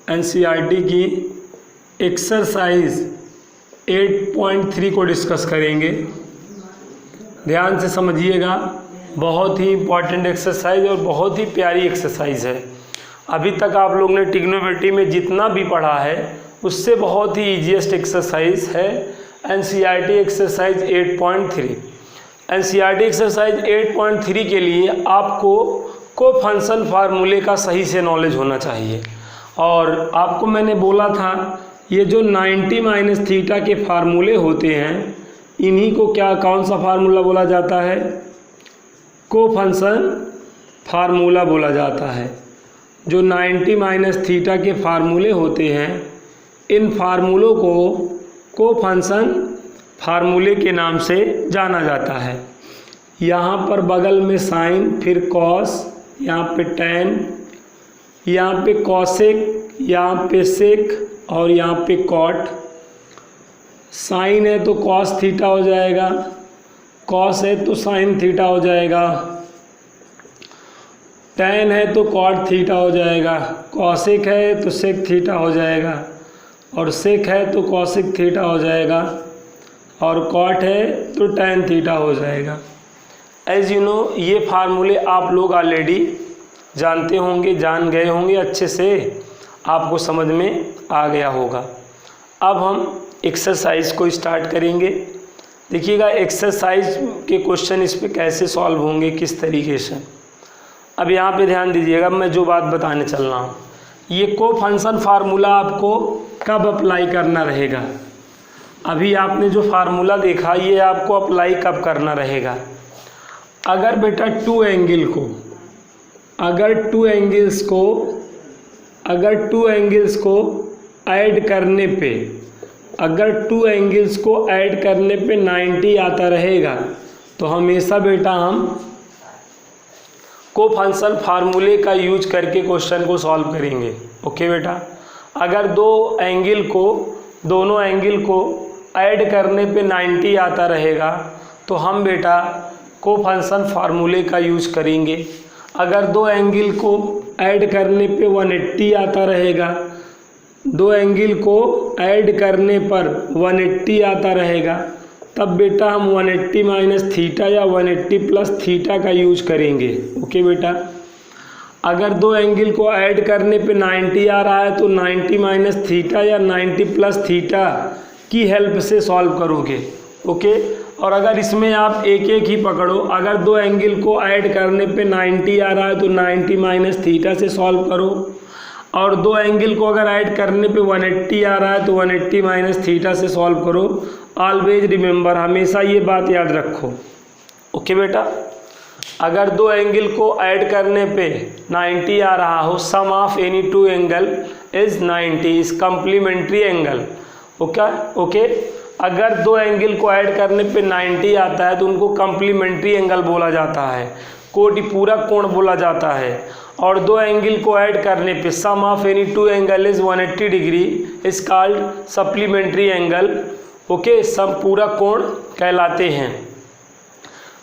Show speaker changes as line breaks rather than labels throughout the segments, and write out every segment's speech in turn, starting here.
NCERT की exercise 8.3 को discuss करेंगे। ध्यान से समझिएगा, बहुत ही इम्पॉर्टेंट एक्सरसाइज और बहुत ही प्यारी एक्सरसाइज है। अभी तक आप लोग ने ट्रिग्नोमेट्री में जितना भी पढ़ा है उससे बहुत ही ईजीएस्ट एक्सरसाइज है एनसीईआरटी एक्सरसाइज 8.3। एनसीईआरटी एक्सरसाइज 8.3 के लिए आपको को फंक्शन फार्मूले का सही से नॉलेज होना चाहिए। और आपको मैंने बोला था ये जो 90 माइनस थीटा के फार्मूले होते हैं, इन्हीं को कौन सा फार्मूला बोला जाता है? को फंक्शन फार्मूला बोला जाता है। जो 90 माइनस थीटा के फार्मूले होते हैं, इन फार्मूलों को फंक्शन फार्मूले के नाम से जाना जाता है। यहाँ पर बगल में साइन, फिर कॉस, यहाँ पे टैन, यहाँ पे कॉसेक, यहाँ पे सेक और यहाँ पे कॉट। साइन है तो कॉस थीटा हो जाएगा, कॉस है तो साइन थीटा हो जाएगा, टैन है तो कॉट थीटा हो जाएगा, कॉसेक है तो सेक थीटा हो जाएगा, और सेक है तो कॉसेक थीटा हो जाएगा, और कॉट है तो टैन थीटा हो जाएगा। एज यू नो, ये फार्मूले आप लोग ऑलरेडी जानते होंगे, जान गए होंगे अच्छे से, आपको समझ में आ गया होगा। अब हम एक्सरसाइज को स्टार्ट करेंगे। देखिएगा एक्सरसाइज के क्वेश्चन इस पे कैसे सॉल्व होंगे, किस तरीके से। अब यहाँ पे ध्यान दीजिएगा, मैं जो बात बताने चल रहा हूँ, ये को फंक्शन फार्मूला आपको कब अप्लाई करना रहेगा। अभी आपने जो फार्मूला देखा, ये आपको अप्लाई कब करना रहेगा? अगर बेटा टू एंगल्स को ऐड करने पे, अगर टू एंगल्स को ऐड करने पे 90 आता रहेगा, तो हमेशा बेटा हम को फंक्शन फार्मूले का यूज करके क्वेश्चन को सॉल्व करेंगे। ओके बेटा, अगर दोनों एंगल को ऐड करने पे 90 आता रहेगा, तो हम बेटा को फंक्शन फार्मूले का यूज करेंगे। अगर दो एंगल को ऐड करने पे 180 आता रहेगा, दो एंगल को ऐड करने पर 180 आता रहेगा, तब बेटा हम 180 माइनस थीटा या 180 प्लस थीटा का यूज करेंगे। ओके बेटा, अगर दो एंगल को ऐड करने पे 90 आ रहा है, तो 90 माइनस थीटा या 90 प्लस थीटा की हेल्प से सॉल्व करोगे। ओके, और अगर इसमें आप एक एक ही पकड़ो, अगर दो एंगल को ऐड करने पे 90 आ रहा है तो 90 माइनस थीटा से सॉल्व करो, और दो एंगल को अगर ऐड करने पे 180 आ रहा है तो 180 माइनस थीटा से सॉल्व करो। ऑलवेज रिमेंबर, हमेशा ये बात याद रखो। ओके बेटा, अगर दो एंगल को ऐड करने पे 90 आ रहा हो, sum of any two angle is 90 is complementary angle. Okay, अगर दो एंगल को ऐड करने पे 90 आता है तो उनको कम्प्लीमेंट्री एंगल बोला जाता है, कोटि पूरा कोण बोला जाता है। और दो एंगल को ऐड करने पे sum of any two angle is 180 degree is called supplementary angle. Okay, सब पूरा कोण कहलाते हैं।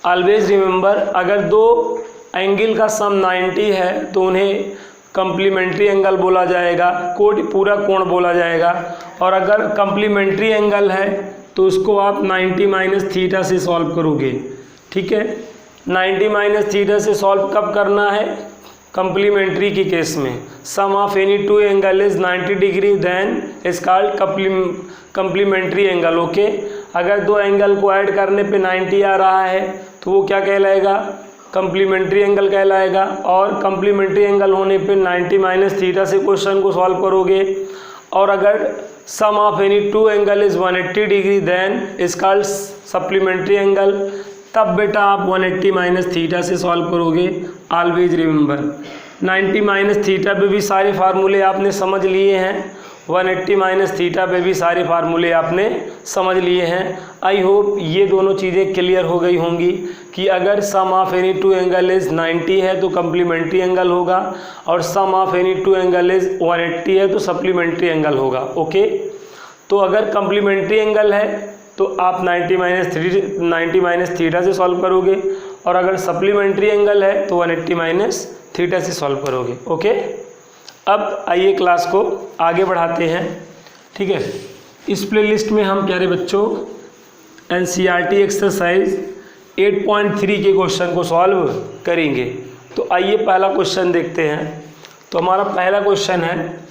ऑलवेज रिमेंबर, अगर दो एंगल का सम 90 है तो उन्हें कम्प्लीमेंट्री एंगल बोला जाएगा, कोटि पूरा कोण बोला जाएगा। और अगर कम्प्लीमेंट्री एंगल है तो उसको आप 90 माइनस थीटा से सॉल्व करोगे। ठीक है, 90 माइनस थीटा से सॉल्व कब करना है? कम्प्लीमेंट्री के केस में। Sum of any two angle is 90 degree then is called complementary angle. Okay, अगर दो एंगल को ऐड करने पे 90 आ रहा है तो वो क्या कहलाएगा? कम्प्लीमेंट्री एंगल कहलाएगा। और कम्प्लीमेंट्री एंगल होने पे 90 माइनस थीटा से क्वेश्चन को सॉल्व करोगे। और अगर sum of any two angle is 180 degree then is called supplementary angle, तब बेटा आप 180 माइनस थीटा से सॉल्व करोगे। ऑलवेज रिमेंबर, 90 माइनस थीटा पे भी सारे फार्मूले आपने समझ लिए हैं, 180 माइनस थीटा पे भी सारे फार्मूले आपने समझ लिए हैं। आई होप ये दोनों चीज़ें क्लियर हो गई होंगी कि अगर sum of any two angle is 90 है तो कम्प्लीमेंट्री एंगल होगा, और sum of any two angle is 180 है तो सप्लीमेंट्री एंगल होगा। ओके, तो अगर कम्प्लीमेंट्री एंगल है तो आप 90 माइनस थीटा से सॉल्व करोगे, और अगर सप्लीमेंट्री एंगल है तो 180 माइनस थीटा से सॉल्व करोगे। ओके, अब आइए क्लास को आगे बढ़ाते हैं। ठीक है, इस प्लेलिस्ट में हम प्यारे बच्चों एनसीईआरटी एक्सरसाइज 8.3 के क्वेश्चन को सॉल्व करेंगे। तो आइए पहला क्वेश्चन देखते हैं। तो हमारा पहला क्वेश्चन है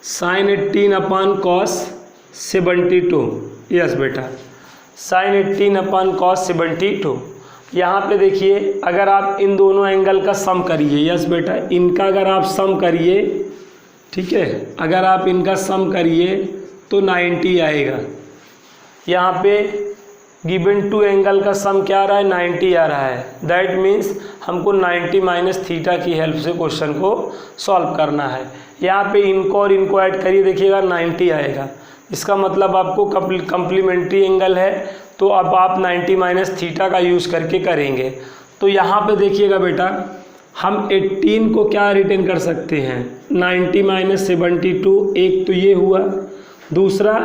sin 18 अपॉन कॉस 72। यस बेटा, sin 18 अपॉन कॉस 72। यहाँ पे देखिए, अगर आप इन दोनों एंगल का सम करिए, यस बेटा, इनका अगर आप सम करिए, ठीक है, अगर आप इनका सम करिए तो 90 आएगा। यहाँ पे गिवन टू एंगल का सम क्या आ रहा है, 90 आ रहा है। दैट मीन्स हमको 90 माइनस थीटा की हेल्प से क्वेश्चन को सॉल्व करना है। यहाँ पे इनको और इनको ऐड करिए, देखिएगा 90 आएगा। इसका मतलब आपको कम्प्लीमेंट्री एंगल है, तो अब आप 90 माइनस थीटा का यूज़ करके करेंगे। तो यहाँ पे देखिएगा बेटा, हम 18 को क्या रिटेन कर सकते हैं, 90 माइनस 72, एक तो ये हुआ। दूसरा,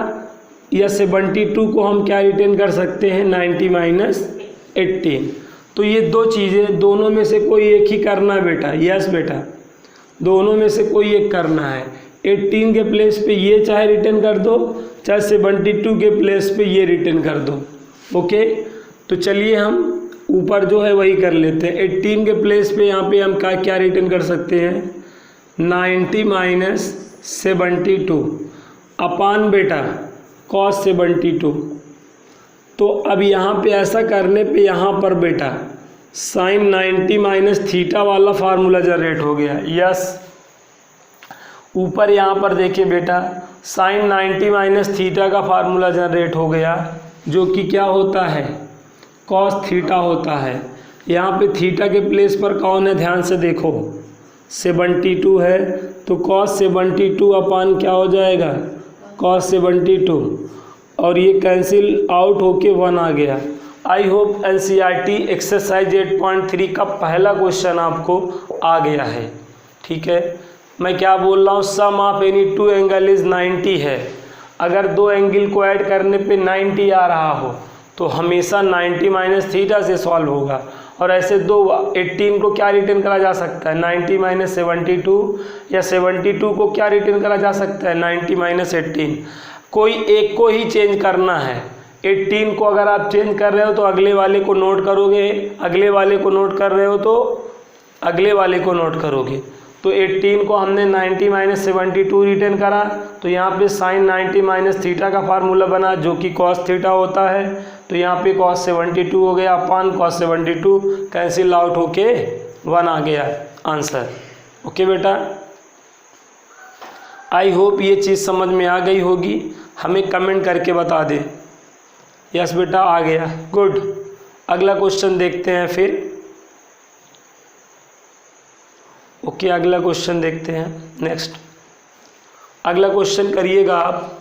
या 72 को हम क्या रिटेन कर सकते हैं, 90 माइनस 18। तो ये दो चीज़ें, दोनों में से कोई एक ही करना है बेटा। यस बेटा, दोनों में से कोई एक करना है। 18 के प्लेस पे ये चाहे रिटर्न कर दो, चाहे 72 के प्लेस पे ये रिटर्न कर दो। ओके, तो चलिए हम ऊपर जो है वही कर लेते हैं। 18 के प्लेस पे यहाँ पे हम क्या रिटर्न कर सकते हैं, 90 माइनस 72 अपान बेटा कॉस 72। तो अब यहाँ पे ऐसा करने पे यहाँ पर बेटा साइन 90 माइनस थीटा वाला फार्मूला जनरेट हो गया। यस, ऊपर यहाँ पर देखिए बेटा, साइन 90 माइनस थीटा का फार्मूला जनरेट हो गया, जो कि क्या होता है, कॉस थीटा होता है। यहाँ पे थीटा के प्लेस पर कौन है, ध्यान से देखो, 72 है, तो कॉस 72 अपान क्या हो जाएगा, कॉस 72, और ये कैंसिल आउट होके 1 आ गया। आई होप एनसीईआरटी एक्सरसाइज 8.3 का पहला क्वेश्चन आपको आ गया है। ठीक है, मैं क्या बोल रहा हूँ, sum of any two angle is 90 है। अगर दो एंगल को ऐड करने पे 90 आ रहा हो तो हमेशा 90 माइनस थीटा से सॉल्व होगा। और ऐसे दो 18 को क्या रिटर्न करा जा सकता है, 90 माइनस 72, या 72 को क्या रिटर्न करा जा सकता है, 90 माइनस 18। कोई एक को ही चेंज करना है। 18 को अगर आप चेंज कर रहे हो तो अगले वाले को नोट करोगे, अगले वाले को नोट कर रहे हो तो अगले वाले को नोट करोगे। तो 18 को हमने 90 माइनस 72 रिटर्न करा, तो यहाँ पे साइन 90 माइनस थीटा का फार्मूला बना, जो कि कॉस थीटा होता है। तो यहाँ पे कॉस 72 हो गया अपान कॉस 72, कैंसिल आउट होके 1 आ गया आंसर। ओके बेटा, आई होप ये चीज़ समझ में आ गई होगी। हमें कमेंट करके बता दे। यस बेटा, आ गया, गुड। अगला क्वेश्चन देखते हैं फिर। ओके, अगला क्वेश्चन देखते हैं। नेक्स्ट अगला क्वेश्चन करिएगा आप,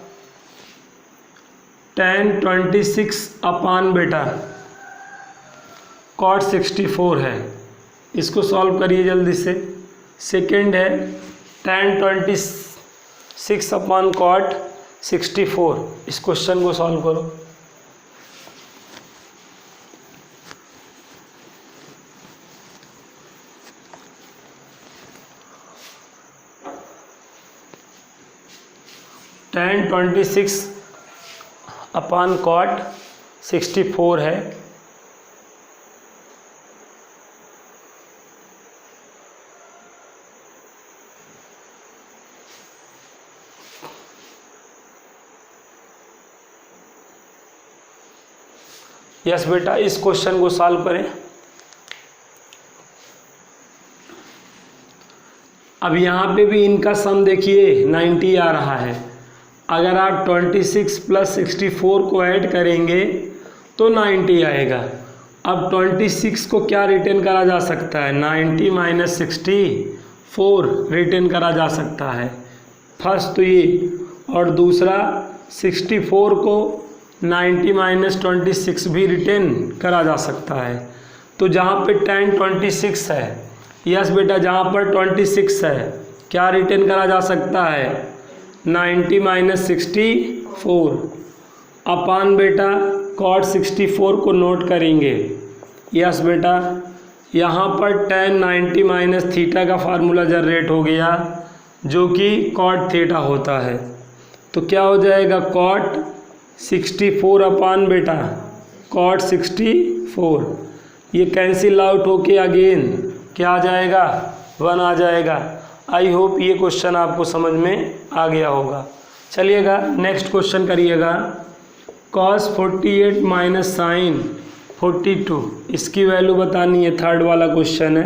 tan 26 अपान बेटा cot 64 है, इसको सॉल्व करिए जल्दी से। सेकंड है tan 26 अपान cot 64, इस क्वेश्चन को सॉल्व करो। tan 26 अपान cot 64 है। यस बेटा, इस क्वेश्चन को सॉल्व करें। अब यहाँ पे भी इनका सम देखिए 90 आ रहा है। अगर आप 26 प्लस 64 को ऐड करेंगे तो 90 आएगा। अब 26 को क्या रिटर्न करा जा सकता है, 90 माइनस 64 रिटर्न करा जा सकता है। फर्स्ट तो ये, और दूसरा 64 को 90 माइनस 26 भी रिटर्न करा जा सकता है। तो जहाँ पे tan 26 है, यस बेटा, जहाँ पर 26 है क्या रिटर्न करा जा सकता है, 90 माइनस 64 अपान बेटा cot 64 को नोट करेंगे। यस बेटा, यहाँ पर tan 90 माइनस थीटा का फार्मूला जनरेट हो गया जो कि cot थीटा होता है। तो क्या हो जाएगा cot 64 अपान बेटा cot 64, ये कैंसिल आउट होके अगेन क्या आ जाएगा 1 आ जाएगा। आई होप ये क्वेश्चन आपको समझ में आ गया होगा। चलिएगा नेक्स्ट क्वेश्चन करिएगा। cos 48 माइनस साइन 42, इसकी वैल्यू बतानी है, थर्ड वाला क्वेश्चन है।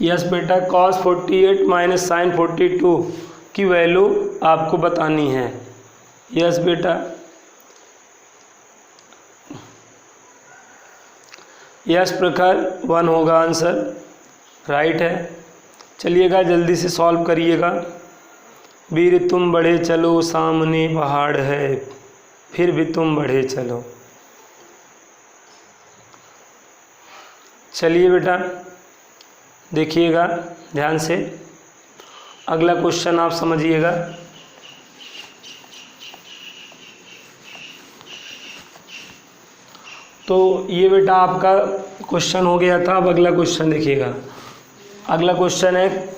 यस बेटा, cos 48 माइनस साइन 42 की वैल्यू आपको बतानी है। यस बेटा, यस प्रखर 1 होगा आंसर, राइट है। चलिएगा जल्दी से सॉल्व करिएगा। वीर तुम बढ़े चलो सामने पहाड़ है, फिर भी तुम बढ़े चलो। चलिए बेटा देखिएगा ध्यान से, अगला क्वेश्चन आप समझिएगा। तो ये बेटा आपका क्वेश्चन हो गया था। अब अगला क्वेश्चन देखिएगा। अगला क्वेश्चन है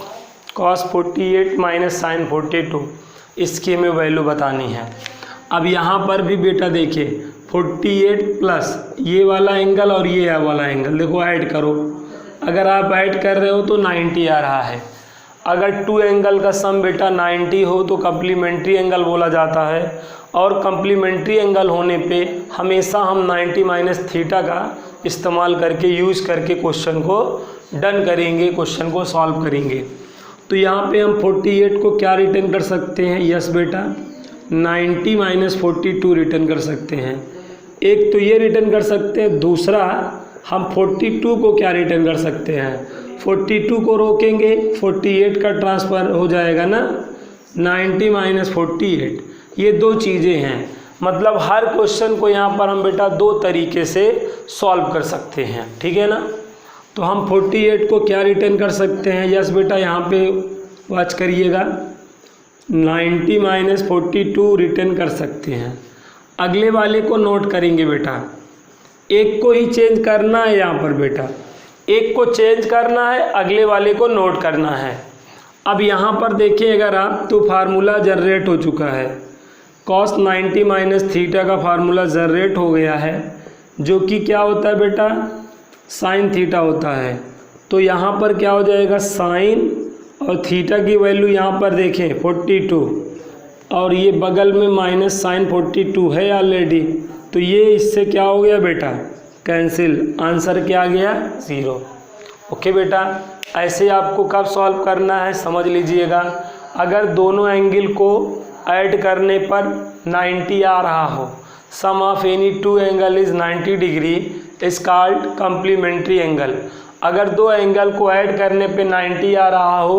cos 48 माइनस साइन 42, इसकी हमें वैल्यू बतानी है। अब यहाँ पर भी बेटा देखिए 48 प्लस ये वाला एंगल और ये वाला एंगल देखो ऐड करो। अगर आप ऐड कर रहे हो तो 90 आ रहा है। अगर टू एंगल का सम बेटा 90 हो तो कम्प्लीमेंट्री एंगल बोला जाता है, और कम्प्लीमेंट्री एंगल होने पे हमेशा हम 90 माइनस थीटा का इस्तेमाल करके यूज़ करके क्वेश्चन को डन करेंगे, क्वेश्चन को सॉल्व करेंगे। तो यहाँ पे हम 48 को क्या रिटर्न कर सकते हैं? यस बेटा 90 माइनस 42 रिटर्न कर सकते हैं। एक तो ये रिटर्न कर सकते हैं, दूसरा हम 42 को क्या रिटर्न कर सकते हैं? 42 को रोकेंगे 48 का ट्रांसफ़र हो जाएगा ना, 90 माइनस 48। ये दो चीज़ें हैं, मतलब हर क्वेश्चन को यहाँ पर हम बेटा दो तरीके से सॉल्व कर सकते हैं, ठीक है ना। तो हम 48 को क्या रिटर्न कर सकते हैं? यस बेटा यहाँ पे वॉच करिएगा, 90 माइनस 42 रिटर्न कर सकते हैं। अगले वाले को नोट करेंगे बेटा, एक को ही चेंज करना है यहाँ पर बेटा, एक को चेंज करना है, अगले वाले को नोट करना है। अब यहाँ पर देखिए अगर आप, तो फार्मूला जनरेट हो चुका है, cos 90 माइनस थीटा का फार्मूला जनरेट हो गया है, जो कि क्या होता है बेटा? साइन थीटा होता है। तो यहाँ पर क्या हो जाएगा? साइन और थीटा की वैल्यू यहाँ पर देखें 42, और ये बगल में माइनस साइन 42 है ऑलरेडी, तो ये इससे क्या हो गया बेटा? कैंसिल। आंसर क्या आ गया? 0। ओके बेटा, ऐसे आपको कब सॉल्व करना है समझ लीजिएगा। अगर दोनों एंगल को ऐड करने पर 90 आ रहा हो, sum of any two angle is 90 degree is called complementary angle. अगर दो एंगल को ऐड करने पे 90 आ रहा हो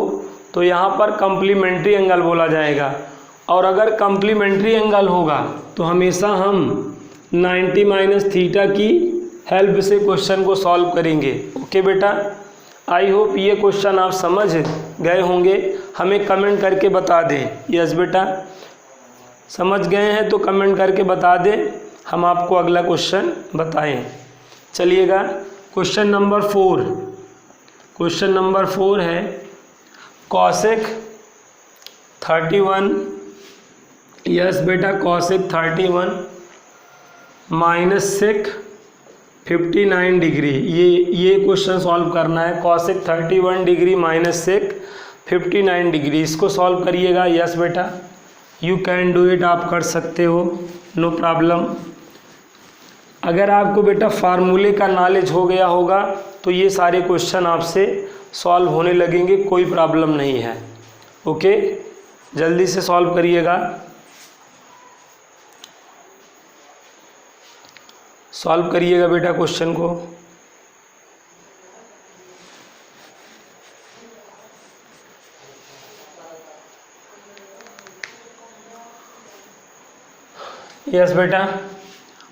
तो यहाँ पर कम्प्लीमेंट्री एंगल बोला जाएगा। और अगर कम्प्लीमेंट्री एंगल होगा तो हमेशा हम 90 माइनस थीटा की हेल्प से क्वेश्चन को सॉल्व करेंगे। ओके बेटा, आई होप ये क्वेश्चन आप समझ गए होंगे। हमें कमेंट करके बता दें। यस बेटा, समझ गए हैं तो कमेंट करके बता दें, हम आपको अगला क्वेश्चन बताएं। चलिएगा क्वेश्चन नंबर 4। क्वेश्चन नंबर 4 है कॉसेक 31, यस बेटा कॉसेक 31 माइनस सेक 59 डिग्री, ये क्वेश्चन सॉल्व करना है। Cosec 31 degree minus sec 59 degree, इसको सॉल्व करिएगा। यस बेटा, यू कैन डू इट, आप कर सकते हो, नो प्रॉब्लम। अगर आपको बेटा फार्मूले का नॉलेज हो गया होगा तो ये सारे क्वेश्चन आपसे सॉल्व होने लगेंगे, कोई प्रॉब्लम नहीं है। ओके, जल्दी से सॉल्व करिएगा। सॉल्व करिएगा बेटा क्वेश्चन को। यस बेटा,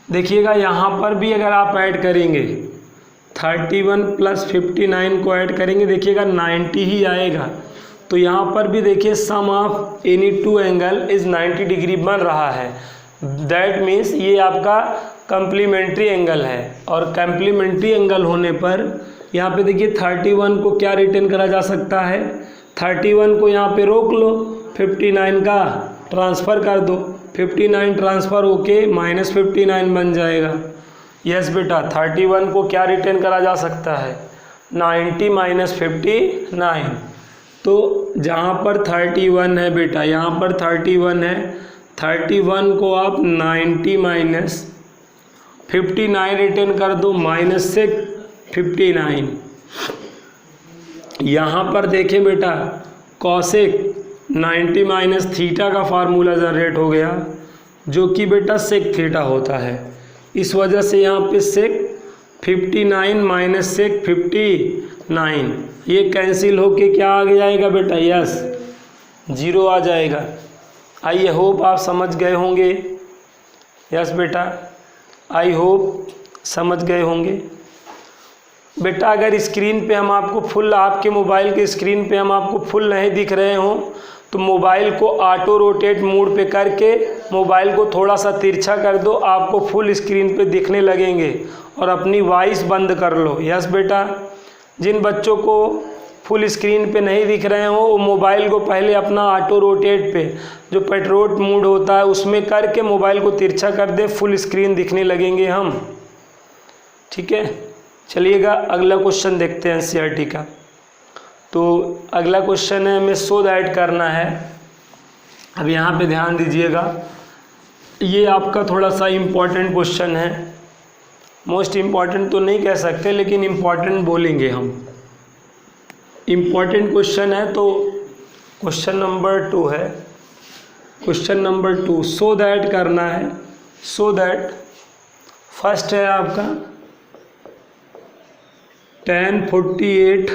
देखिएगा यहाँ पर भी अगर आप ऐड करेंगे 31 प्लस 59 को ऐड करेंगे, देखिएगा 90 ही आएगा। तो यहाँ पर भी देखिए sum of any two angle is 90 degree बन रहा है। दैट मीन्स ये आपका कम्प्लीमेंट्री एंगल है, और कम्प्लीमेंट्री एंगल होने पर यहाँ पे देखिए 31 को क्या रिटर्न करा जा सकता है, 31 को यहाँ पे रोक लो, 59 का ट्रांसफ़र कर दो, 59 ट्रांसफ़र होके -59 बन जाएगा। यस बेटा, 31 को क्या रिटर्न करा जा सकता है, 90 - 59। तो जहाँ पर 31 है बेटा, यहाँ पर 31 है, 31 को आप 90 - 59 रिटर्न कर दो, माइनस से 59। यहाँ पर देखें बेटा, कॉसेक 90 - थीटा का फार्मूला जनरेट हो गया, जो कि बेटा सेक थीटा होता है। इस वजह से यहाँ पे सेक 59 - सेक 59 ये कैंसिल होके क्या आ जाएगा बेटा, यस 0 आ जाएगा। आई होप आप समझ गए होंगे। यस बेटा, आई होप समझ गए होंगे। बेटा अगर स्क्रीन पे हम आपको फुल, आपके मोबाइल के स्क्रीन पे हम आपको फुल नहीं दिख रहे हों तो मोबाइल को ऑटो रोटेट मोड पे करके मोबाइल को थोड़ा सा तिरछा कर दो, आपको फुल स्क्रीन पे दिखने लगेंगे, और अपनी वॉइस बंद कर लो। यस बेटा, जिन बच्चों को फुल स्क्रीन पे नहीं दिख रहे हो वो मोबाइल को पहले अपना ऑटो रोटेट पे, जो पेट्रोल मोड होता है उसमें करके मोबाइल को तिरछा कर दे, फुल स्क्रीन दिखने लगेंगे हम। ठीक है, चलिएगा अगला क्वेश्चन देखते हैं एनसीईआरटी का। तो अगला क्वेश्चन है, हमें शो दैट करना है। अब यहाँ पे ध्यान दीजिएगा, ये आपका थोड़ा सा इम्पॉर्टेंट क्वेश्चन है, मोस्ट इम्पॉर्टेंट तो नहीं कह सकते लेकिन इम्पॉर्टेंट बोलेंगे हम। इम्पॉर्टेंट क्वेश्चन है, तो क्वेश्चन नंबर 2 है। क्वेश्चन नंबर 2 शो दैट करना है। शो दैट फर्स्ट है आपका tan 48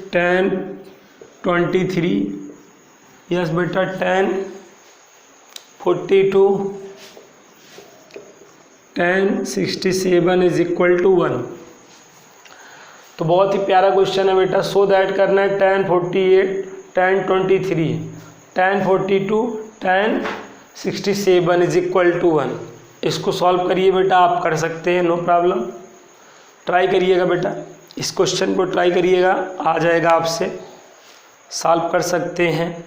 tan 23। यस बेटा, tan 42 tan 67 is equal to 1। तो बहुत ही प्यारा क्वेश्चन है बेटा। सो दैट करना है tan 48 tan 23 tan 42 tan 67 is equal to 1। इसको सॉल्व करिए बेटा, आप कर सकते हैं, नो प्रॉब्लम। ट्राई करिएगा बेटा, इस क्वेश्चन को ट्राई करिएगा, आ जाएगा आपसे, सॉल्व कर सकते हैं।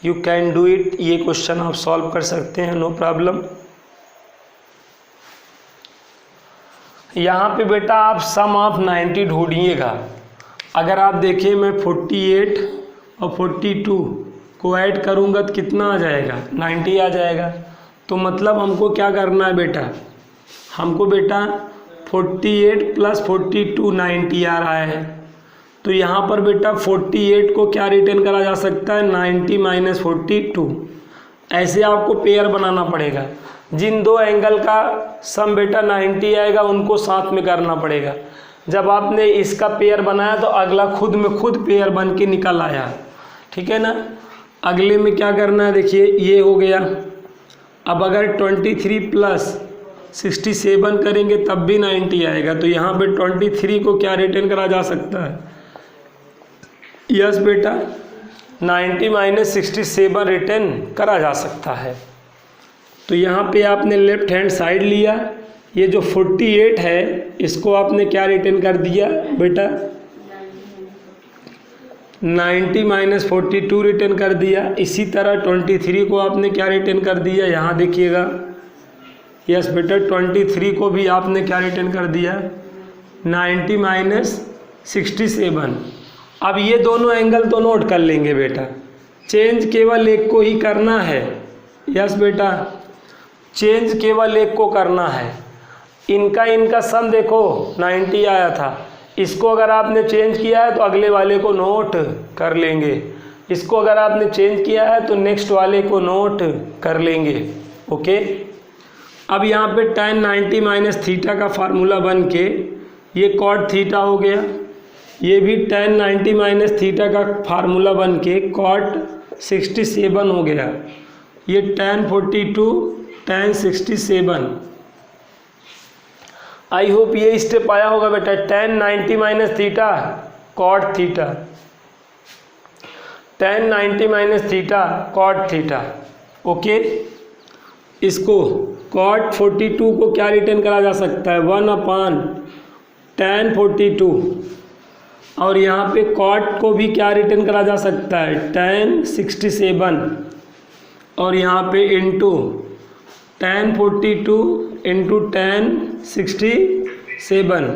यू कैन डू इट, ये क्वेश्चन आप सॉल्व कर सकते हैं, नो प्रॉब्लम। यहाँ पे बेटा आप सम ऑफ 90 ढूंढिएगा। अगर आप देखिए मैं 48 और 42 को ऐड करूँगा तो कितना आ जाएगा, 90 आ जाएगा। तो मतलब हमको क्या करना है बेटा, हमको बेटा 48 + 42 90 आ रहा है। तो यहाँ पर बेटा 48 को क्या रिटर्न करा जा सकता है, 90 - 42। ऐसे आपको पेयर बनाना पड़ेगा। जिन दो एंगल का सम बेटा 90 आएगा उनको साथ में करना पड़ेगा। जब आपने इसका पेयर बनाया तो अगला खुद में खुद पेयर बन के निकल आया। ठीक है ना। अगले में क्या करना है, देखिए ये हो गया। अब अगर 23 + 67 करेंगे तब भी 90 आएगा। तो यहाँ पे 23 को क्या रिटर्न करा जा सकता है, यस बेटा 90 - 67 रिटर्न करा जा सकता है। तो यहाँ पे आपने लेफ्ट हैंड साइड लिया, ये जो 48 है इसको आपने क्या रिटर्न कर दिया बेटा, 90 - 42 रिटर्न कर दिया। इसी तरह 23 को आपने क्या रिटर्न कर दिया, यहाँ देखिएगा, यस बेटा 23 को भी आपने क्या रिटर्न कर दिया, 90 - 67। अब ये दोनों एंगल तो नोट कर लेंगे बेटा, चेंज केवल एक को ही करना है। यस बेटा, चेंज केवल एक को करना है। इनका सम देखो 90 आया था, इसको अगर आपने चेंज किया है तो अगले वाले को नोट कर लेंगे, इसको अगर आपने चेंज किया है तो नेक्स्ट वाले को नोट कर लेंगे। ओके। अब यहाँ पे tan 90 - थीटा का फार्मूला बन के ये cot थीटा हो गया, ये भी tan 90 - थीटा का फार्मूला बन के cot 67 हो गया, ये tan 42 tan 67। आई होप ये स्टेप आया होगा बेटा। tan 90 - theta cot theta, tan 90 - theta cot theta. Okay, इसको कॉट 42 को क्या रिटर्न करा जा सकता है, 1/tan 42। और यहाँ पे कॉट को भी क्या रिटर्न करा जा सकता है, tan 67। और यहाँ पे इंटू tan 42 इंटू tan 67।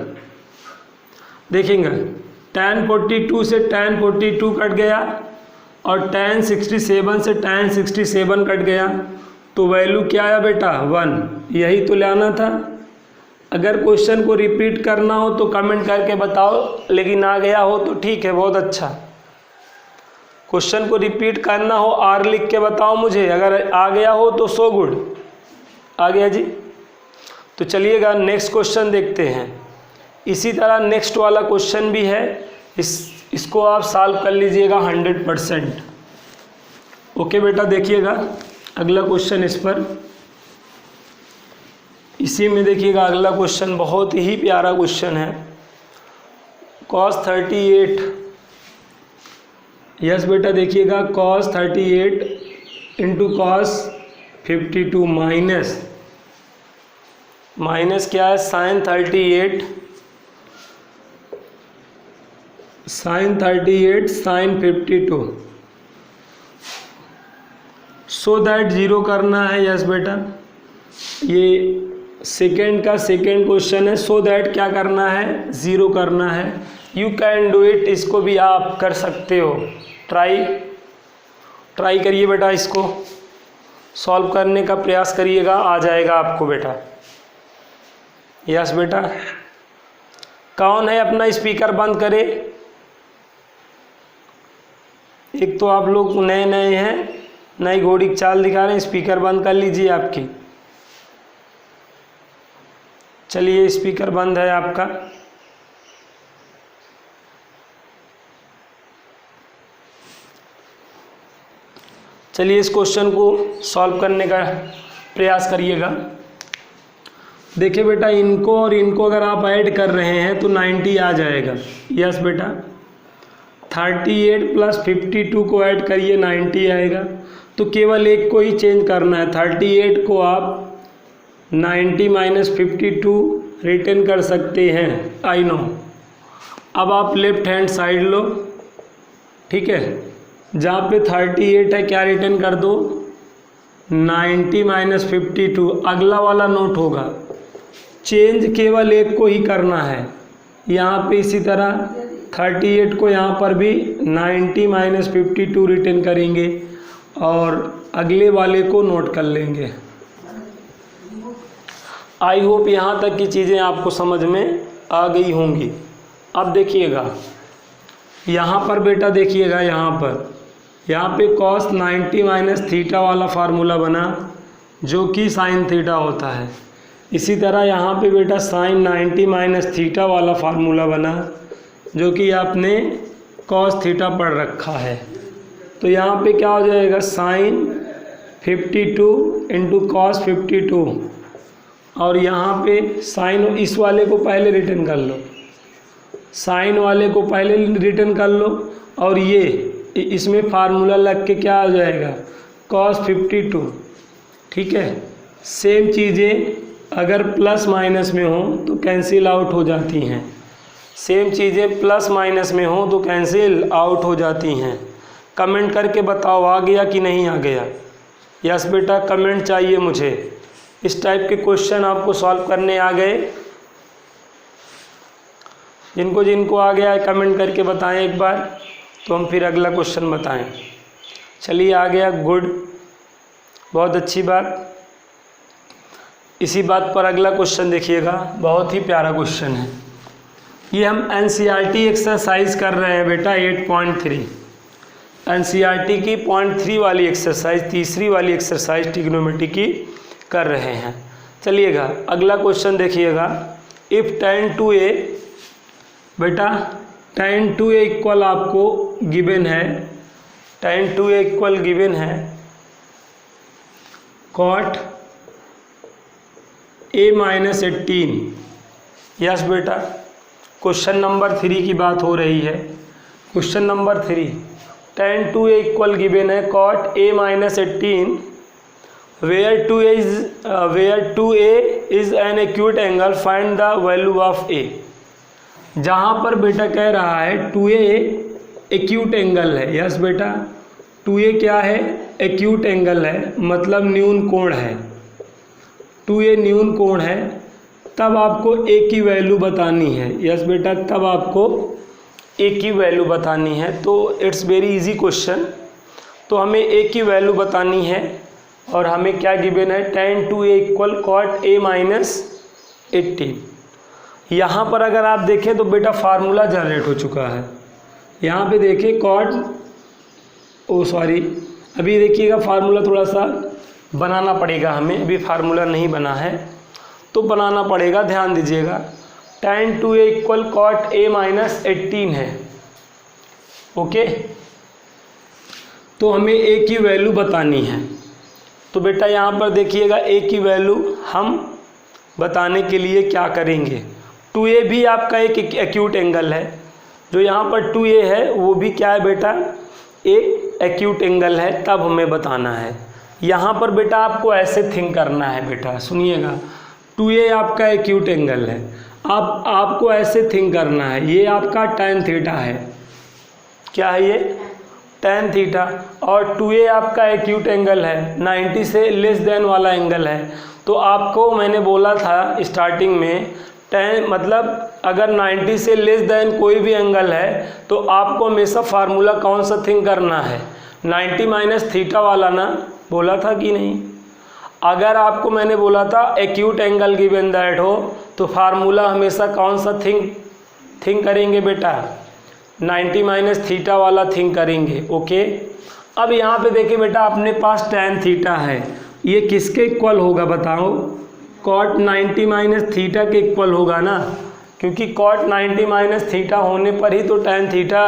देखेंगे tan 42 से tan 42 कट गया और tan 67 से tan 67 कट गया, तो वैल्यू क्या आया बेटा, 1। यही तो लाना था। अगर क्वेश्चन को रिपीट करना हो तो कमेंट करके बताओ, लेकिन आ गया हो तो ठीक है, बहुत अच्छा। क्वेश्चन को रिपीट करना हो आर लिख के बताओ मुझे, अगर आ गया हो तो सो गुड, आ गया जी। तो चलिएगा नेक्स्ट क्वेश्चन देखते हैं। इसी तरह नेक्स्ट वाला क्वेश्चन भी है, इसको आप सॉल्व कर लीजिएगा 100%। ओके बेटा, देखिएगा अगला क्वेश्चन इस पर, इसी में देखिएगा अगला क्वेश्चन बहुत ही प्यारा क्वेश्चन है। cos 38, यस बेटा देखिएगा cos 38 इंटू cos 52 माइनस क्या है, sin 38 sin 52। So that zero करना है, यस बेटा, ये सेकेंड का सेकेंड क्वेश्चन है। सो दैट क्या करना है, ज़ीरो करना है। यू कैन डू इट, इसको भी आप कर सकते हो। ट्राई करिए बेटा, इसको सॉल्व करने का प्रयास करिएगा, आ जाएगा आपको बेटा। यस बेटा, कौन है अपना स्पीकर बंद करे। एक तो आप लोग नए नए हैं, नई घोड़ी की चाल दिखा रहे हैं, स्पीकर बंद कर लीजिए आपकी। चलिए स्पीकर बंद है आपका। चलिए इस क्वेश्चन को सॉल्व करने का प्रयास करिएगा। देखिए बेटा, इनको और इनको अगर आप ऐड कर रहे हैं तो 90 आ जाएगा। यस बेटा, 38 प्लस 52 को ऐड करिए, 90 आएगा। तो केवल एक को ही चेंज करना है, 38 को आप 90 माइनस 52 रिटर्न कर सकते हैं, आई नो। अब आप लेफ्ट हैंड साइड लो, ठीक है, जहाँ पे 38 है क्या रिटर्न कर दो, 90 माइनस 52। अगला वाला नोट होगा, चेंज केवल एक को ही करना है। यहाँ पे इसी तरह 38 को यहाँ पर भी 90 माइनस 52 रिटर्न करेंगे और अगले वाले को नोट कर लेंगे। आई होप यहाँ तक की चीज़ें आपको समझ में आ गई होंगी। अब देखिएगा यहाँ पर बेटा, देखिएगा यहाँ पे cos 90 माइनस थीटा वाला फार्मूला बना जो कि साइन थीटा होता है। इसी तरह यहाँ पे बेटा साइन 90 माइनस थीटा वाला फार्मूला बना जो कि आपने cos थीटा पढ़ रखा है। तो यहाँ पे क्या हो जाएगा, साइन 52 इंटू cos 52। और यहाँ पे साइन, इस वाले को पहले रिटर्न कर लो, साइन वाले को पहले रिटर्न कर लो, और ये इसमें फार्मूला लग के क्या आ जाएगा, cos 52। ठीक है, सेम चीज़ें अगर प्लस माइनस में हो तो कैंसिल आउट हो जाती हैं, सेम चीज़ें प्लस माइनस में हो तो कैंसिल आउट हो जाती हैं। कमेंट करके बताओ आ गया कि नहीं आ गया। यस बेटा, कमेंट चाहिए मुझे। इस टाइप के क्वेश्चन आपको सॉल्व करने आ गए, जिनको आ गया है कमेंट करके बताएं एक बार, तो हम फिर अगला क्वेश्चन बताएं। चलिए आ गया, गुड, बहुत अच्छी बात। इसी बात पर अगला क्वेश्चन देखिएगा, बहुत ही प्यारा क्वेश्चन है। ये हम एनसीईआरटी एक्सरसाइज कर रहे हैं बेटा 8.3, एनसीईआरटी की 0.3 वाली एक्सरसाइज, तीसरी वाली एक्सरसाइज ट्रिग्नोमेट्री की कर रहे हैं। चलिएगा अगला क्वेश्चन देखिएगा। इफ़ tan 2a, बेटा tan 2a इक्वल आपको गिवन है, tan 2a इक्वल गिवन है cot a माइनस 18। यस बेटा, क्वेश्चन नंबर 3 की बात हो रही है। Question number 3, tan 2a equal given है cot a minus 18 where 2a is an acute angle, find the value of a। जहाँ पर बेटा कह रहा है 2a एक्यूट एंगल है, यस बेटा 2a क्या है, एक्यूट एंगल है, मतलब न्यून कोण है, 2a न्यून कोण है, तब आपको a की वैल्यू बतानी है, यस बेटा तब आपको a की वैल्यू बतानी है। तो इट्स वेरी इजी क्वेश्चन। तो हमें a की वैल्यू बतानी है और हमें क्या गिवन है, tan 2a equal cot a minus 18। यहाँ पर अगर आप देखें तो बेटा फार्मूला जनरेट हो चुका है। यहाँ पे देखिए अभी देखिएगा फार्मूला थोड़ा सा बनाना पड़ेगा हमें, अभी फार्मूला नहीं बना है तो बनाना पड़ेगा, ध्यान दीजिएगा। tan 2a equal cot a minus 18 है, ओके। तो हमें a की वैल्यू बतानी है। तो बेटा यहाँ पर देखिएगा a की वैल्यू हम बताने के लिए क्या करेंगे, 2a भी आपका एक एक्यूट एंगल है, जो यहाँ पर 2a है वो भी क्या है बेटा, एक एक्यूट एंगल है, तब हमें बताना है। यहाँ पर बेटा आपको ऐसे थिंक करना है, बेटा सुनिएगा 2a आपका एक्यूट एंगल है, आपको ऐसे थिंक करना है, ये आपका tan थीटा है, क्या है ये tan थीटा, और 2a आपका एक्यूट एंगल है, 90 से लेस देन वाला एंगल है। तो आपको मैंने बोला था स्टार्टिंग में tan मतलब अगर 90 से लेस देन कोई भी एंगल है तो आपको हमेशा फार्मूला कौन सा थिंक करना है, 90 माइनस थीटा वाला ना, बोला था कि नहीं। अगर आपको मैंने बोला था एक्यूट एंगल गिवन दैट हो तो फार्मूला हमेशा कौन सा थिंक करेंगे बेटा, 90 माइनस थीटा वाला थिंक करेंगे, ओके। अब यहाँ पे देखिए बेटा अपने पास tan थीटा है, ये किसके इक्वल होगा बताओ, cot 90 माइनस थीटा के इक्वल होगा ना, क्योंकि cot 90 माइनस थीटा होने पर ही तो tan थीटा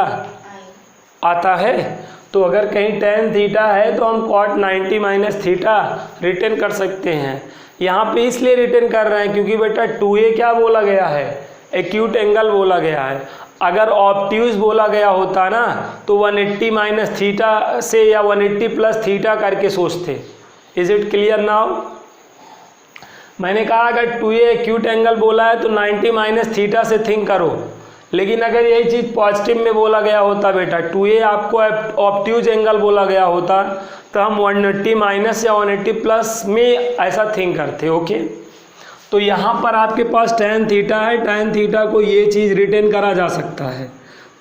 आता है। तो अगर कहीं tan थीटा है तो हम cot 90 माइनस थीटा रिटर्न कर सकते हैं। यहाँ पे इसलिए रिटर्न कर रहे हैं क्योंकि बेटा 2a क्या बोला गया है, एक्यूट एंगल बोला गया है। अगर ऑब्ट्यूज बोला गया होता ना तो 180 माइनस थीटा से या 180 प्लस थीटा करके सोचते। Is it clear now. मैंने कहा अगर 2a एक्यूट एंगल बोला है तो 90 माइनस थीटा से थिंक करो, लेकिन अगर यही चीज़ पॉजिटिव में बोला गया होता बेटा 2a आपको ऑब्ट्यूज एंगल बोला गया होता तो हम 180 माइनस या 180 प्लस में ऐसा थिंक करते, ओके। तो यहाँ पर आपके पास tan थीटा है, tan थीटा को ये चीज़ रिटर्न करा जा सकता है।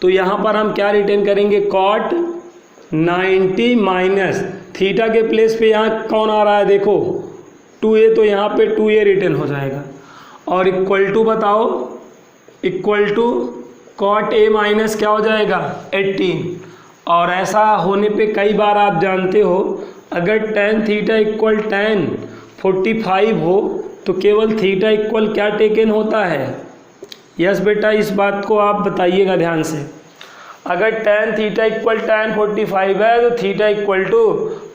तो यहाँ पर हम क्या रिटर्न करेंगे, cot 90 माइनस थीटा के प्लेस पे यहाँ कौन आ रहा है देखो 2a, तो यहाँ पे 2a रिटर्न हो जाएगा और इक्वल टू बताओ, equal to cot a minus क्या हो जाएगा 18। और ऐसा होने पे कई बार आप जानते हो अगर tan थीटा इक्वल tan 45 हो तो केवल थीटा इक्वल क्या टेकन होता है, यस बेटा इस बात को आप बताइएगा ध्यान से। अगर tan थीटा इक्वल tan 45 है तो theta equal to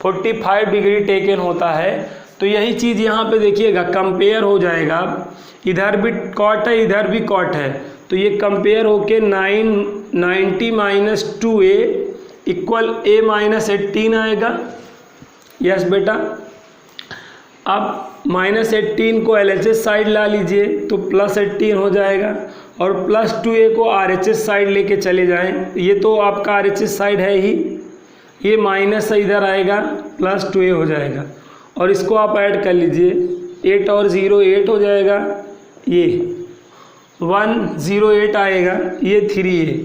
45 degree taken होता है। तो यही चीज़ यहाँ पे देखिएगा कंपेयर हो जाएगा, इधर भी cot है इधर भी cot है, तो ये कंपेयर होके 90 minus 2a equal a minus 18 आएगा, यस बेटा। अब माइनस 18 को LHS साइड ला लीजिए तो प्लस 18 हो जाएगा और प्लस 2a को RHS साइड लेके चले जाएं, ये तो आपका RHS साइड है ही, ये माइनस इधर आएगा प्लस 2a हो जाएगा और इसको आप ऐड कर लीजिए, 8 और 0 8 हो जाएगा, ये 108 आएगा, ये 3a।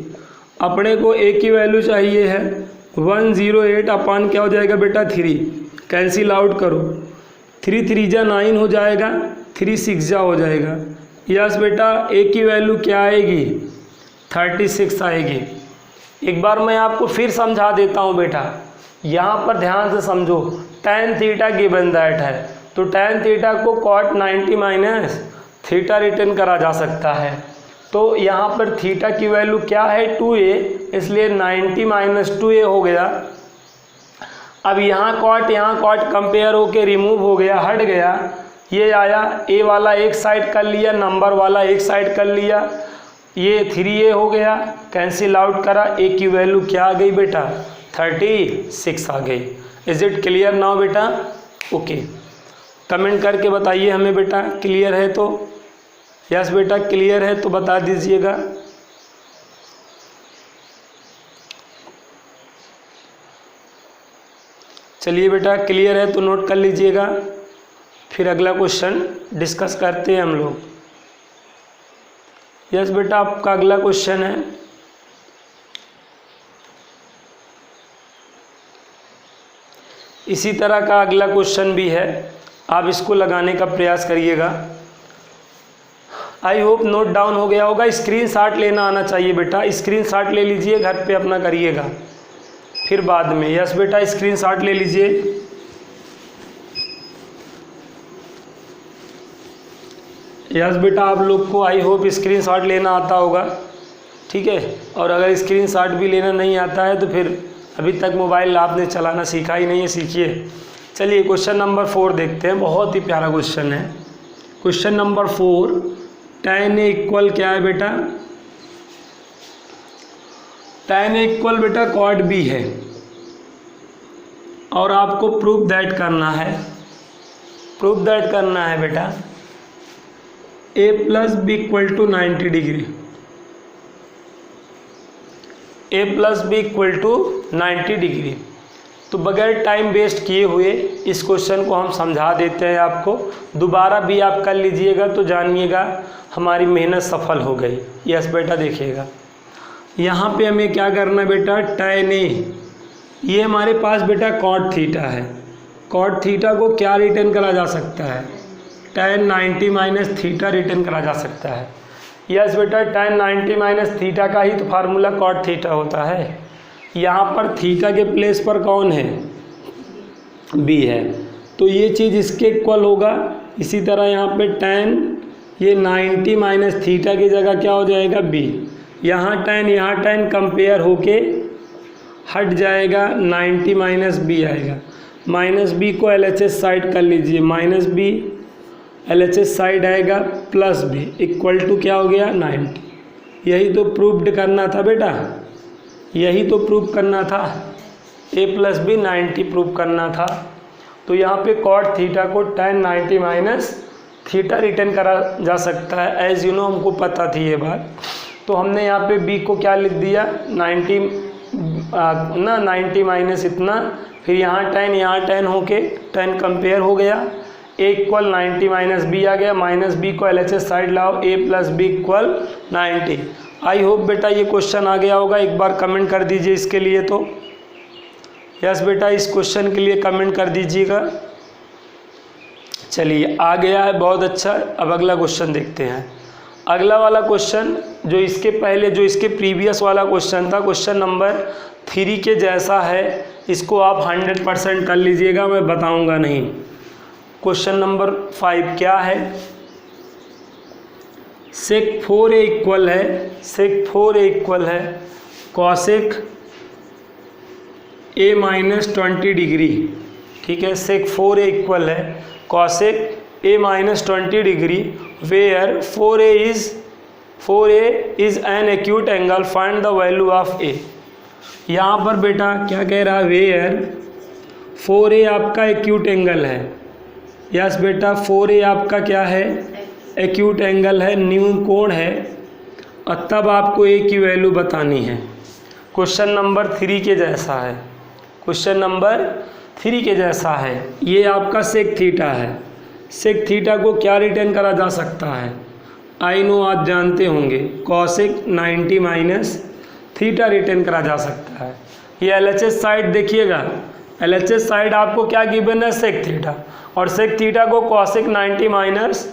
अपने को a की वैल्यू चाहिए है 108 अपान क्या हो जाएगा बेटा 3, कैंसिल आउट करो, 3 3 जा 9 हो जाएगा, 3 6 जा हो जाएगा, यस बेटा a की वैल्यू क्या आएगी 36 आएगी। एक बार मैं आपको फिर समझा देता हूँ बेटा, यहाँ पर ध्यान से समझो, tan थीटा गिवन दैट है तो tan थीटा को cot 90 माइनस थीटा रिटर्न करा जा सकता है। तो यहाँ पर थीटा की वैल्यू क्या है 2a, इसलिए 90 माइनस 2a हो गया। अब यहाँ cot कंपेयर होके रिमूव हो गया, हट गया, ये आया a वाला एक साइड कर लिया, नंबर वाला एक साइड कर लिया, ये 3a हो गया, कैंसिल आउट करा, a की वैल्यू क्या आ गई बेटा 36 आ गई। इज इट क्लियर नाउ बेटा, ओके। कमेंट करके बताइए हमें बेटा, क्लियर है तो। यस बेटा क्लियर है तो बता दीजिएगा। चलिए बेटा क्लियर है तो नोट कर लीजिएगा, फिर अगला क्वेश्चन डिस्कस करते हैं हम लोग। यस बेटा आपका अगला क्वेश्चन है, इसी तरह का अगला क्वेश्चन भी है, आप इसको लगाने का प्रयास करिएगा। आई होप नोट डाउन हो गया होगा। स्क्रीनशॉट लेना आना चाहिए बेटा, स्क्रीनशॉट ले लीजिए, घर पे अपना करिएगा फिर बाद में। यस बेटा स्क्रीनशॉट ले लीजिए। यस बेटा आप लोग को आई होप स्क्रीनशॉट लेना आता होगा, ठीक है। और अगर स्क्रीनशॉट भी लेना नहीं आता है तो फिर अभी तक मोबाइल आपने चलाना सीखा ही नहीं है, सीखिए। चलिए क्वेश्चन नंबर 4 देखते हैं, बहुत ही प्यारा क्वेश्चन है। Question number 4, tan A equal क्या है बेटा? tan A इक्वल बेटा cot B है, और आपको प्रूफ दैट करना है, बेटा A plus B equal to 90 degree, A plus B equal to 90 degree. तो बगैर टाइम वेस्ट किए हुए इस क्वेश्चन को हम समझा देते हैं आपको, दोबारा भी आप कर लीजिएगा तो जानिएगा हमारी मेहनत सफल हो गई। यस बेटा देखिएगा, यहाँ पे हमें क्या करना है बेटा, tan A, ये हमारे पास बेटा cot थीटा है। cot थीटा को क्या रिटर्न करा जा सकता है? tan 90 माइनस थीटा रिटर्न करा जा सकता है। यस बेटा tan 90 माइनस थीटा का ही तो फार्मूला cot थीटा होता है। यहाँ पर थीटा के प्लेस पर कौन है? b है, तो ये चीज़ इसके इक्वल होगा। इसी तरह यहाँ पे tan ये 90 माइनस थीटा की जगह क्या हो जाएगा, b। यहाँ tan कंपेयर होके हट जाएगा, 90 माइनस b आएगा। माइनस b को LHS साइड कर लीजिए, माइनस b LHS साइड आएगा, प्लस b इक्वल टू क्या हो गया, 90। यही तो प्रूव्ड करना था बेटा, यही तो प्रूव करना था, a प्लस बी 90 प्रूव करना था। तो यहाँ पे cot थीटा को tan 90 माइनस थीटा रिटर्न करा जा सकता है, एज यू नो हमको पता थी ये बात। तो हमने यहाँ पे b को क्या लिख दिया, 90 माइनस इतना, फिर यहाँ tan होके tan कंपेयर हो गया, a इक्वल 90 माइनस बी आ गया, माइनस बी को LHS साइड लाओ, a plus B equal 90। I hope बेटा ये क्वेश्चन आ गया होगा, एक बार कमेंट कर दीजिए इसके लिए तो। यस बेटा इस क्वेश्चन के लिए कमेंट कर दीजिएगा। चलिए आ गया है, बहुत अच्छा। अब अगला क्वेश्चन देखते हैं। अगला वाला क्वेश्चन जो इसके पहले, जो इसके प्रीवियस वाला क्वेश्चन था, क्वेश्चन नंबर 3 के जैसा है, इसको आप 100% कर लीजिएगा, मैं बताऊंगा नहीं। क्वेश्चन नंबर 5 क्या है, sec 4a इक्वल है, sec 4a इक्वल है cosec a माइनस 20 डिग्री, ठीक है। sec 4a इक्वल है cosec a minus 20 degree, where 4a is an acute angle, find the value of a। यहाँ पर बेटा क्या कह रहा है, वेयर 4a आपका एक्यूट एंगल है। यस बेटा 4a आपका क्या है, एक्यूट एंगल है, न्यू कोण है, और तब आपको a की वैल्यू बतानी है। क्वेश्चन नंबर 3 के जैसा है, क्वेश्चन नंबर 3 के जैसा है। ये आपका सेक थीटा है, सेक थीटा को क्या रिटर्न करा जा सकता है, आई नो आप जानते होंगे, कॉसेक 90 माइनस थीटा रिटर्न करा जा सकता है। ये LHS साइड देखिएगा, LHS साइड आपको क्या गिवन है, सेक थीटा, और सेक थीटा को कॉसेक 90 माइनस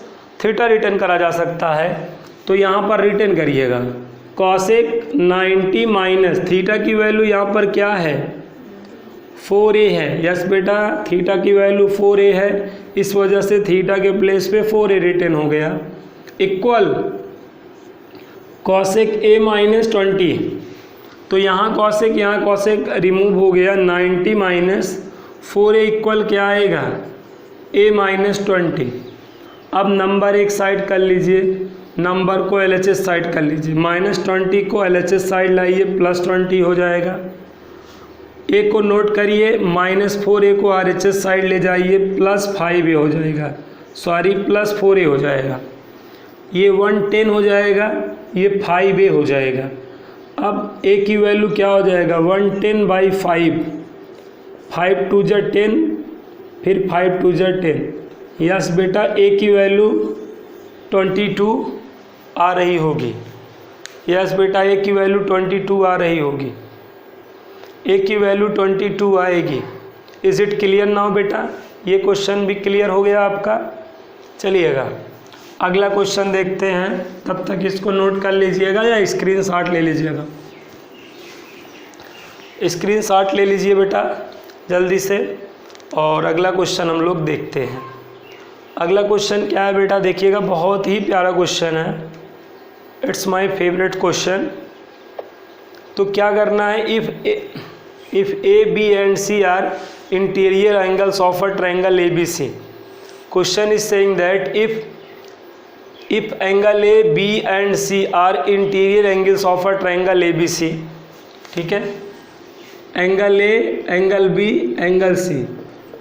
थीटा रिटर्न करा जा सकता है। तो यहाँ पर रिटर्न करिएगा, कॉसेक 90 माइनस थीटा की वैल्यू यहाँ पर क्या है, 4a है। यस बेटा थीटा की वैल्यू 4a है, इस वजह से थीटा के प्लेस पे 4a रिटर्न हो गया, इक्वल कॉसेक a माइनस 20। तो यहाँ कॉसेक रिमूव हो गया, 90 माइनस 4a इक्वल क्या आएगा, a माइनस 20। अब नंबर एक साइड कर लीजिए, नंबर को LHS साइड कर लीजिए, -20 को LHS साइड लाइए, +20 हो जाएगा। ए को नोट करिए, -4a को RHS साइड ले जाइए, +5a हो जाएगा, सॉरी +4a हो जाएगा, ये 110 हो जाएगा, ये 5a हो जाएगा। अब a की वैल्यू क्या हो जाएगा, 110/5, 5 2 जा 10, फिर 5 2 जा 10। यस बेटा, a की वैल्यू 22 आ रही होगी। यस बेटा, a की वैल्यू 22 आ रही होगी, a की वैल्यू 22 आएगी। इज़ इट क्लियर नाउ बेटा? ये क्वेश्चन भी क्लियर हो गया आपका। चलिएगा अगला क्वेश्चन देखते हैं, तब तक इसको नोट कर लीजिएगा या स्क्रीनशॉट ले लीजिएगा। स्क्रीनशॉट ले लीजिए बेटा जल्दी से, और अगला क्वेश्चन हम लोग देखते हैं। अगला क्वेश्चन क्या है बेटा, देखिएगा, बहुत ही प्यारा क्वेश्चन है, इट्स माय फेवरेट क्वेश्चन। तो क्या करना है, if A B and C are interior angles of a triangle ABC, question is saying that if angle A, B and C are interior angles of a triangle ABC, ठीक है, angle A, angle B, angle C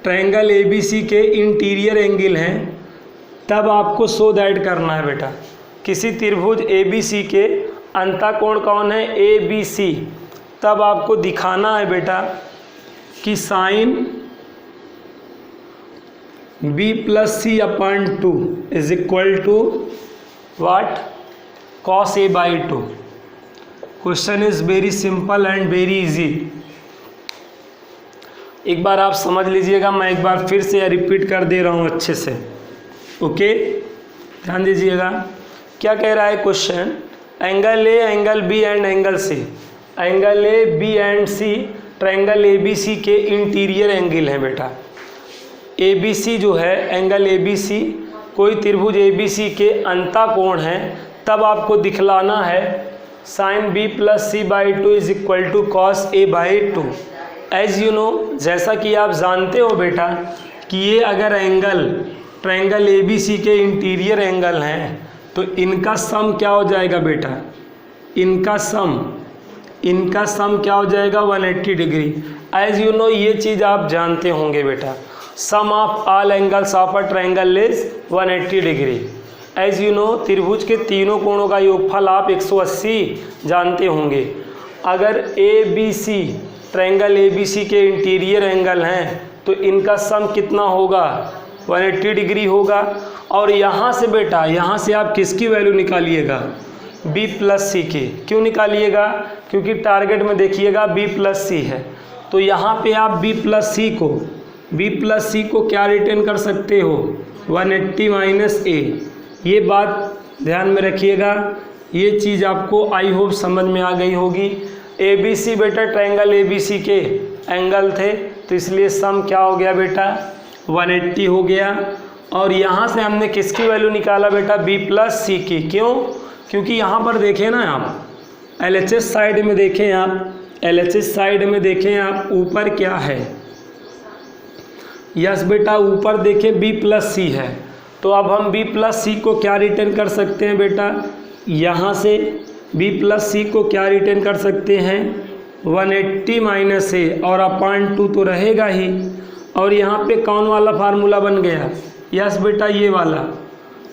triangle ABC के interior angle हैं, तब आपको show that करना है बेटा, किसी त्रिभुज ABC के अंतःकोण कौन है, ABC, तब आपको दिखाना है बेटा कि sine B + C/2 is equal to what, cos A/2। Question is very simple and very easy. एक बार आप समझ लीजिएगा, मैं एक बार फिर से रिपीट कर दे रहा हूँ अच्छे से, ओके, ध्यान दीजिएगा। क्या कह रहा है question, angle A, angle B and angle C, angle A, B and C triangle ABC के इंटीरियर एंगल हैं बेटा। ABC जो है, एंगल ABC कोई त्रिभुज ABC के अंतःकोण है, तब आपको दिखलाना है sine B + C/2 is equal to cos A/2। As you know, जैसा कि आप जानते हो बेटा कि ये अगर एंगल ट्रायंगल ABC के इंटीरियर एंगल हैं, तो इनका सम क्या हो जाएगा बेटा, इनका सम क्या हो जाएगा, 180 डिग्री। एज यू नो, ये चीज़ आप जानते होंगे बेटा, sum of all angles of a triangle is 180 degree. As you know, त्रिभुज के तीनों कोणों का योगफल आप 180 जानते होंगे। अगर ABC ट्रायंगल ABC के इंटीरियर एंगल हैं, तो इनका सम कितना होगा, 180 डिग्री होगा। और यहाँ से बेटा, यहाँ से आप किसकी वैल्यू निकालिएगा, B + C की। क्यों निकालिएगा, क्योंकि टारगेट में देखिएगा B + C है, तो यहाँ पे आप B + C को क्या रिटेन कर सकते हो, 180 - A। ये बात ध्यान में रखिएगा, ये चीज़ आपको आई होप समझ में आ गई होगी। ABC बेटा ट्रायंगल ABC के एंगल थे, तो इसलिए सम क्या हो गया बेटा, 180 हो गया। और यहाँ से हमने किसकी वैल्यू निकाला बेटा, B + C की। क्यों, क्योंकि यहाँ पर देखें ना आप, LHS साइड में देखें आप, LHS साइड में देखें आप, ऊपर क्या है, यस बेटा, ऊपर देखें B + C है, तो अब हम B + C को क्या रिटर्न कर सकते हैं बेटा, यहाँ से B + C को क्या रिटर्न कर सकते हैं, 180 - A, और /2 तो रहेगा ही। और यहाँ पे कौन वाला फार्मूला बन गया, यस बेटा, ये वाला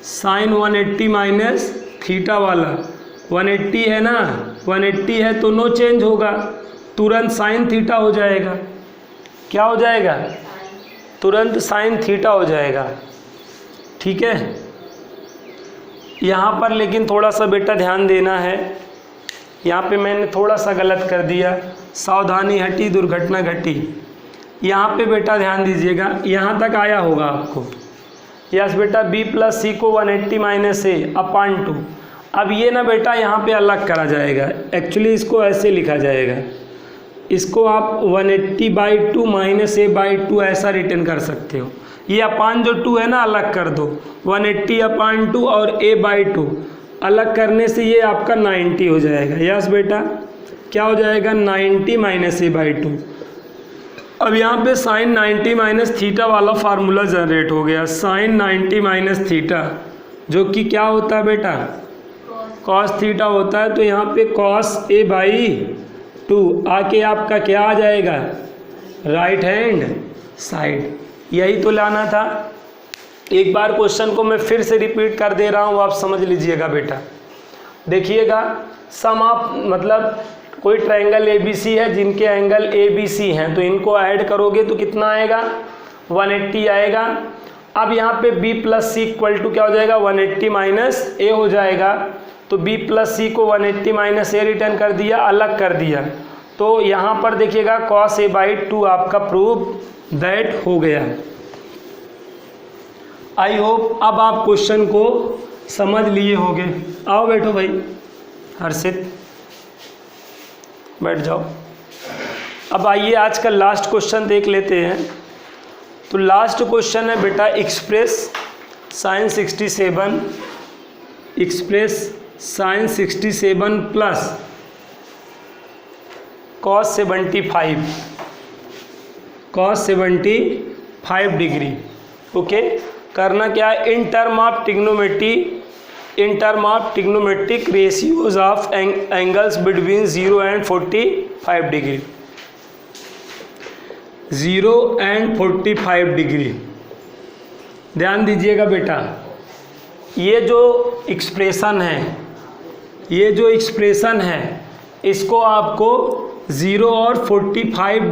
साइन 180 - थीटा वाला, 180 है ना, 180 है तो नो चेंज होगा, तुरंत साइन थीटा हो जाएगा। क्या हो जाएगा, तुरंत साइन थीटा हो जाएगा, ठीक है। यहाँ पर लेकिन थोड़ा सा बेटा ध्यान देना है, यहाँ पे मैंने थोड़ा सा गलत कर दिया, सावधानी हटी दुर्घटना घटी। यहाँ पे बेटा ध्यान दीजिएगा, यहाँ तक आया होगा आपको, यस बेटा, B + C को 180 - A/2। अब ये ना बेटा यहाँ पे अलग करा जाएगा, एक्चुअली इसको ऐसे लिखा जाएगा, इसको आप 180/2 - A/2 ऐसा रिटर्न कर सकते हो। ये अपान जो 2 है ना, अलग कर दो, 180/2 और A/2 अलग करने से ये आपका 90 हो जाएगा। यस बेटा, क्या हो जाएगा, 90 - A/2। अब यहाँ पे साइन 90 - थीटा वाला फार्मूला जनरेट हो गया, साइन 90 - थीटा, जो कि क्या होता है बेटा, cos थीटा होता है। तो यहाँ पे cos A/2 2 आके आपका क्या आ जाएगा, राइट हैंड साइड। यही तो लाना था। एक बार क्वेश्चन को मैं फिर से रिपीट कर दे रहा हूँ, आप समझ लीजिएगा बेटा। देखिएगा, सम ऑफ मतलब कोई ट्रायंगल ABC है जिनके एंगल ABC हैं, तो इनको ऐड करोगे तो कितना आएगा, 180 आएगा। अब यहाँ पे B plus C equal to क्या हो जाएगा, 180 माइनस ए हो जाएगा। तो B प्लस सी को 180 माइनस ए रिटर्न कर दिया, अलग कर दिया। तो यहाँ पर देखिएगा cos a/2 आपका प्रूफ दैट हो गया। आई होप अब आप क्वेश्चन को समझ लिए होंगे। आओ बैठो भाई, हर्षित बैठ जाओ। अब आइए आज का लास्ट क्वेश्चन देख लेते हैं। तो लास्ट क्वेश्चन है बेटा, express sine 67 plus cos 75 degree. Okay, करना क्या है, in term of trigonometric ratios of angles between 0 and 45 degree. 0 and 45 degree. ध्यान दीजिएगा बेटा, ये जो एक्सप्रेशन है इसको आपको 0 और 45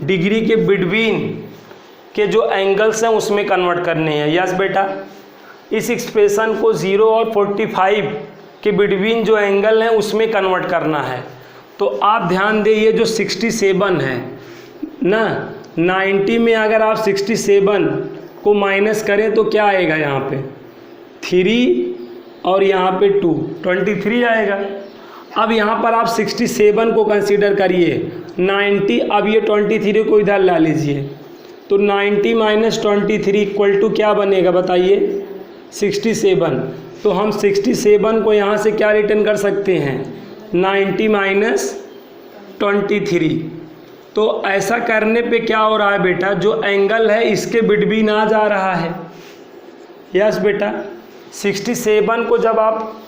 डिग्री के बिटवीन के जो एंगल्स हैं उसमें कन्वर्ट करने हैं। यस बेटा, इस एक्सप्रेशन को 0 और 45 के बिटवीन जो एंगल हैं उसमें कन्वर्ट करना है। तो आप ध्यान दें, ये जो 67 है ना, 90 में अगर आप 67 को माइनस करें तो क्या आएगा, यहाँ पे 3 और यहाँ पे 2, 23 आएगा। अब यहाँ पर आप 67 को कंसीडर करिए, 90, अब ये 23 को इधर ला लीजिए, तो 90 माइनस 23 इक्वल टू क्या बनेगा बताइए, 67। तो हम 67 को यहाँ से क्या रिटर्न कर सकते हैं, 90 माइनस 23। तो ऐसा करने पे क्या हो रहा है बेटा, जो एंगल है इसके बिटवीन आ जा रहा है। यस बेटा, 67 को जब आप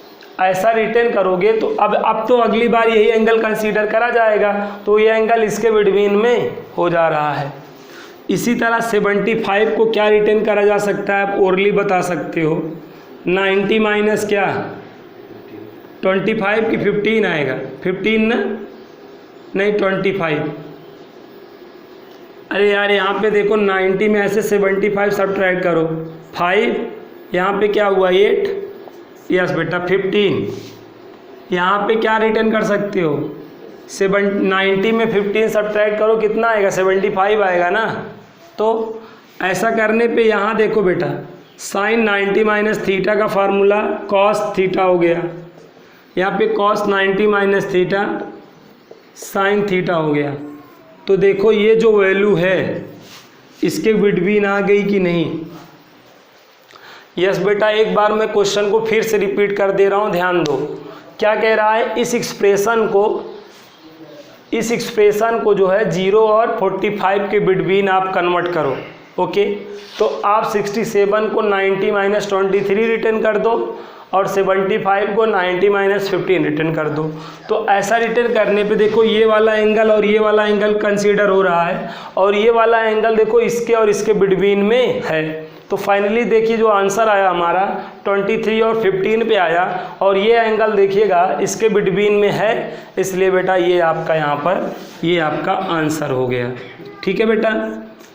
ऐसा रिटर्न करोगे तो अब तो अगली बार यही एंगल कंसीडर करा जाएगा, तो ये एंगल इसके बिटवीन में हो जा रहा है। इसी तरह 75 को क्या रिटर्न करा जा सकता है, आप ओरली बता सकते हो, 90 माइनस क्या 25 की 15 आएगा, 15 ना, नहीं 25। अरे यार यहाँ पे देखो 90 में ऐसे 75 सब्ट्रैक्ट करो, 5 यहाँ पे क्या हुआ 8, यस बेटा 15। यहाँ पे क्या रिटर्न कर सकते हो, 90 में 15 सब्ट्रैक्ट करो, कितना आएगा 75 आएगा ना। तो ऐसा करने पे यहाँ देखो बेटा, साइन 90 माइनस थीटा का फार्मूला कॉस थीटा हो गया, यहाँ पे cos 90 minus theta sine theta हो गया। तो देखो ये जो वैल्यू है इसके बिटवीन आ गई कि नहीं। यस बेटा, एक बार मैं क्वेश्चन को फिर से रिपीट कर दे रहा हूँ, ध्यान दो। क्या कह रहा है, इस एक्सप्रेशन को जो है 0 और 45 के बिटवीन आप कन्वर्ट करो। ओके, तो आप 67 को 90 माइनस 23 रिटर्न कर दो और 75 को 90 माइनस 15 रिटर्न कर दो। तो ऐसा रिटर्न करने पे देखो ये वाला एंगल और ये वाला एंगल कंसीडर हो रहा है, और ये वाला एंगल देखो इसके और इसके बिटवीन में है। तो फाइनली देखिए जो आंसर आया हमारा 23 और 15 पे आया, और ये एंगल देखिएगा इसके बिटवीन में है, इसलिए बेटा ये आपका यहाँ पर ये आपका आंसर हो गया। ठीक है बेटा,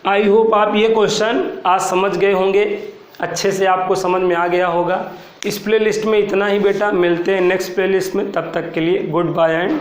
आई होप आप ये क्वेश्चन आज समझ गए होंगे, अच्छे से आपको समझ में आ गया होगा। इस प्लेलिस्ट में इतना ही बेटा, मिलते हैं नेक्स्ट प्लेलिस्ट में, तब तक के लिए गुड बाय एंड